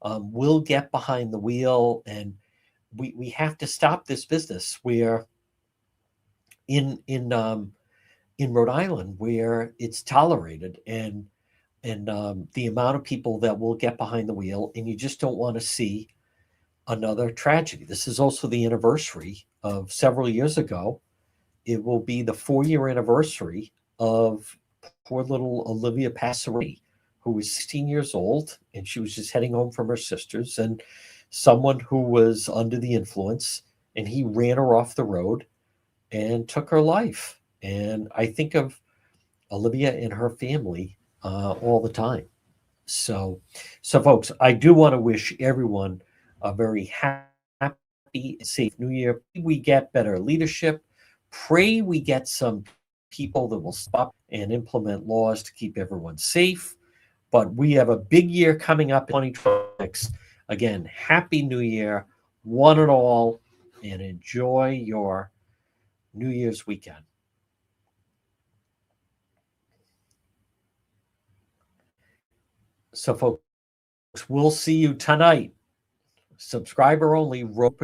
will get behind the wheel, and we have to stop this business where in Rhode Island, where it's tolerated, and the amount of people that will get behind the wheel, and you just don't want to see another tragedy. This is also the anniversary of several years ago. It will be the 4-year anniversary of poor little Olivia Passeri, who was 16 years old, and she was just heading home from her sister's, and someone who was under the influence, and he ran her off the road and took her life. And I think of Olivia and her family all the time. So folks, I do want to wish everyone a very happy, safe New Year. We get better leadership. Pray we get some people that will stop and implement laws to keep everyone safe. But we have a big year coming up in 2026. Again, Happy New Year, one and all, and enjoy your New Year's weekend. So, folks, we'll see you tonight. Subscriber only, Rope